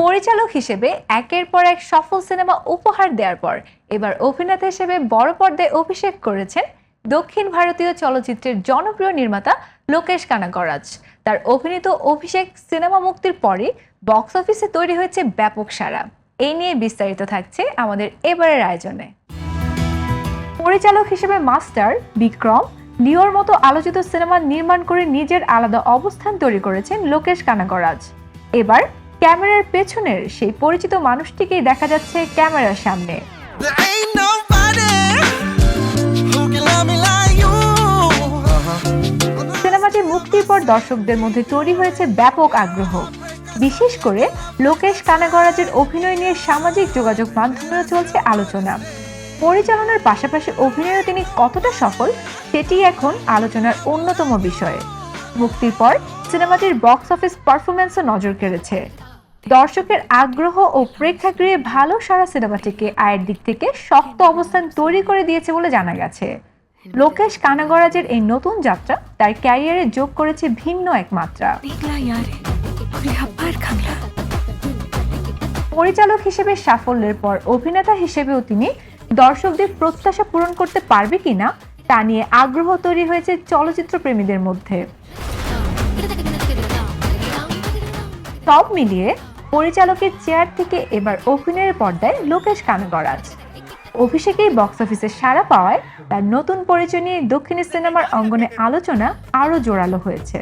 পরিচালক হিসেবে একের পর এক সফল সিনেমা উপহার দেওয়ার পর এবার অভিনেতা হিসেবে বড় পর্দায় অভিষেক করেছেন দক্ষিণ ভারতীয় চলচ্চিত্রের জনপ্রিয় নির্মাতা লোকেশ কানাগরাজ। তার অভিনীত অভিষেক সিনেমা মুক্তির পরই বক্স অফিসে তৈরি হয়েছে ব্যাপক সাড়া। এই নিয়ে বিস্তারিত থাকছে আমাদের এবারের আয়োজনে। পরিচালক হিসেবে মাস্টার, বিক্রম, লিওর মতো আলোচিত সিনেমা নির্মাণ করে নিজের আলাদা অবস্থান তৈরি করেছেন লোকেশ কানাগরাজ। এবার ক্যামেরার পেছনের সেই পরিচিত মানুষটিকেই দেখা যাচ্ছে ক্যামেরার সামনে। সিনেমাটি মুক্তির পর দর্শকদের মধ্যে তৈরি হয়েছে ব্যাপক আগ্রহ। বিশেষ করে লোকেশ কানাগরাজের অভিনয় নিয়ে সামাজিক যোগাযোগ মাধ্যমেও চলছে আলোচনা। পরিচালনার পাশাপাশি অভিনয়ে তিনি কতটা সফল সেটি এখন আলোচনার অন্যতম বিষয়। মুক্তির পর সিনেমাটির বক্স অফিস পারফরম্যান্সও নজর কেড়েছে। দর্শকের আগ্রহ ও প্রেক্ষাগৃহে ভালো সারা সিনেমাটিকে আয়ের দিক থেকে শক্ত অবস্থান তৈরি করে দিয়েছে বলে জানা গেছে। লোকেশ কানাগরাজের এই নতুন যাত্রা তার ক্যারিয়ারে যোগ করেছে ভিন্ন এক মাত্রা। পরিচালক হিসেবে সাফল্যের পর অভিনেতা হিসেবেও তিনি দর্শকদের প্রত্যাশা পূরণ করতে পারবে কিনা তা নিয়ে আগ্রহ তৈরি হয়েছে চলচ্চিত্র প্রেমীদের মধ্যে। সব মিলিয়ে পরিচালকের চেয়ার থেকে এবার অভিনয়ের পর্দায় লোকেশ কানাগরাজ। অভিষেকেই বক্স অফিসে সাড়া পাওয়ায় তার নতুন পরিচয় নিয়ে দক্ষিণী সিনেমার অঙ্গনে আলোচনা আরও জোরালো হয়েছে।